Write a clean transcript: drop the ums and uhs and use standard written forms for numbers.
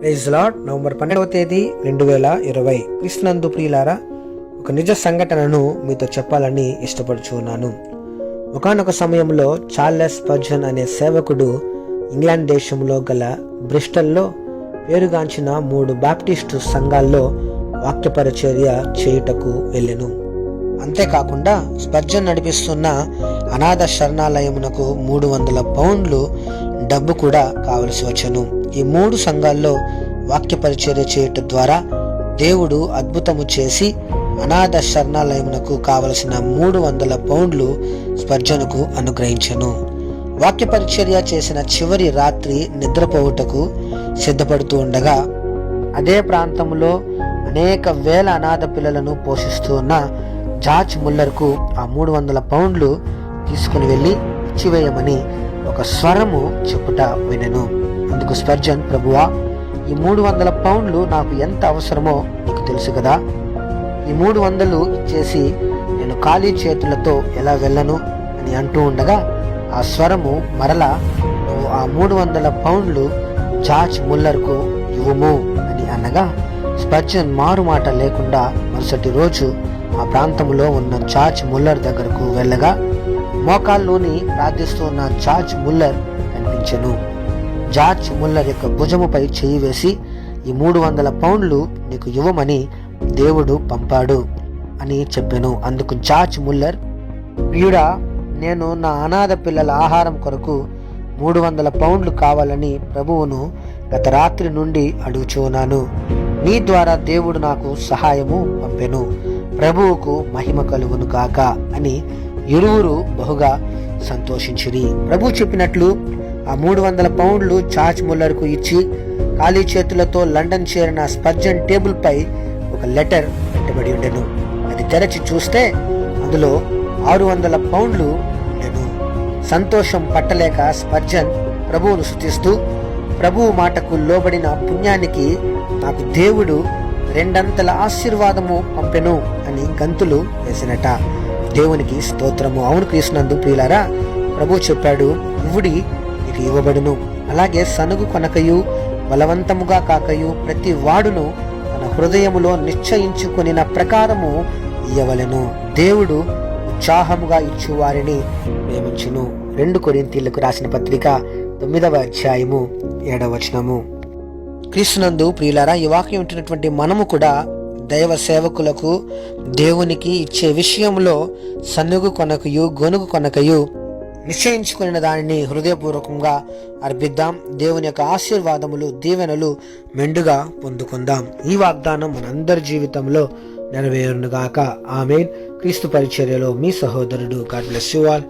Praise lord. November 12వ తేదీ 2020. క్రీస్తునందు ప్రియులారా, ఒక నిజ సంఘటనను మీతో చెప్పాలని ఇష్టపడుచున్నాను. ఒకానొక సమయంలో చార్లెస్ స్పర్జన్ అనే సేవకుడు ఇంగ్లాండ్ దేశంలో గల బ్రిస్టల్లో పేరుగాంచిన 3 బాప్టిస్టు సంఘాల్లో వాక్య పరిచర్య చేయుటకు వెళ్ళెను. అంతేకాకుండా స్పర్జన్ నడిపిస్తున్న అనాథ శరణాలయమునకు 300 పౌండ్లు డబ్బు కూడా కావలసి వచ్చెను. ఈ 3 సంఘాల్లో వాక్య పరిచర్య చేయటం ద్వారా దేవుడు అద్భుతము చేసి అనాథ శరణాలయమునకు కావలసిన 300 పౌండ్లు స్పర్జన్కు అనుగ్రహించెను. వాక్య పరిచర్య చేసిన చివరి రాత్రి నిద్రపోవుటకు సిద్ధపడుతూ ఉండగా అదే ప్రాంతంలో అనేక వేల అనాథ పిల్లలను పోషిస్తూ ఉన్న జార్జ్ ముల్లర్కు ఆ 300 పౌండ్లు తీసుకుని వెళ్ళి ఇచ్చివేయమని ఒక స్వరము చెప్పుట వినెను. అందుకు స్పర్జన్, ప్రభువా, ఈ 300 పౌండ్లు నాకు ఎంత అవసరమో నీకు తెలుసు కదా. ఈ 300 ఇచ్చేసి నేను ఖాళీ చేతులతో ఎలా వెళ్ళను అని అంటూ ఉండగా ఆ స్వరము మరలా, నువ్వు ఆ 300 పౌండ్లు జార్జ్ ముల్లర్కు ఇవ్వుము అని అనగా స్పర్జన్ మారు మాట లేకుండా మరుసటి రోజు ఆ ప్రాంతంలో ఉన్న జార్జ్ ముల్లర్ దగ్గరకు వెళ్ళగా మోకాల్లోని ప్రార్థిస్తూ ఉన్న జార్జ్ ముల్లర్ కనిపించెను. జార్జ్ ముల్లర్ యొక్క భుజముపై చేయి వేసి, ఈ 300 పౌండ్లు నీకు ఇవ్వమని దేవుడు పంపాడు అని చెప్పెను. అందుకు జార్జ్ ముల్లర్, ప్రియుడా, నేను నా అనాథ పిల్లల ఆహారం కొరకు 300 పౌండ్లు కావాలని ప్రభువును గత రాత్రి నుండి అడుగుచున్నాను. నీ ద్వారా దేవుడు నాకు సహాయము పంపెను. ప్రభువుకు మహిమ కలుగును గాక అని ఇరువురు బహుగా సంతోషించిరి. ప్రభు చెప్పినట్లు ఆ 300 పౌండ్లు జార్జ్ ముల్లర్కు ఇచ్చి ఖాళీ చేతులతో లండన్ చేరిన స్పర్జన్ టేబుల్ పై ఒక లెటర్ పెట్టబడి ఉండెను. అది తెరచి చూస్తే అందులో 600 పౌండ్లు ఉండెను. సంతోషం పట్టలేక స్పర్జన్ ప్రభువును స్తుతిస్తూ, ప్రభువు మాటకు లోబడిన పుణ్యానికి నాకు దేవుడు 2 ఆశీర్వాదము పంపెను అని గంతులు వేసినట. దేవునికి స్తోత్రము. అవును క్రీస్తునందు ప్రియులారా, ప్రభు చెప్పాడు, ఇవ్వుడి నీకు ఇవ్వబడును. అలాగే సనుగు కొనకయు బలవంతముగా కాకయు ప్రతి వాడును తన హృదయములో నిశ్చయించుకొనిన ప్రకారము ఇయ్యవలెను. దేవుడు ఉత్సాహముగా ఇచ్చు వారిని ప్రేమించును. 2 కొరింథీయులకు రాసిన పత్రిక 9వ అధ్యాయము 7వ వచనము. క్రీస్తునందు ప్రియులారా, ఈ వాక్యం వింటున్నటువంటి మనము కూడా దైవ సేవకులకు దేవునికి ఇచ్చే విషయంలో సన్నుగు కొనకయు గొనుగు కొనకయు నిశ్చయించుకున్న దానిని హృదయపూర్వకంగా అర్పిద్దాం. దేవుని యొక్క ఆశీర్వాదములు, దీవెనలు మెండుగా పొందుకుందాం. ఈ వాగ్దానం మనందరి జీవితంలో నెరవేరునుగాక. ఆమేన్. క్రీస్తు పరిచర్యలో మీ సహోదరుడు. God bless you all.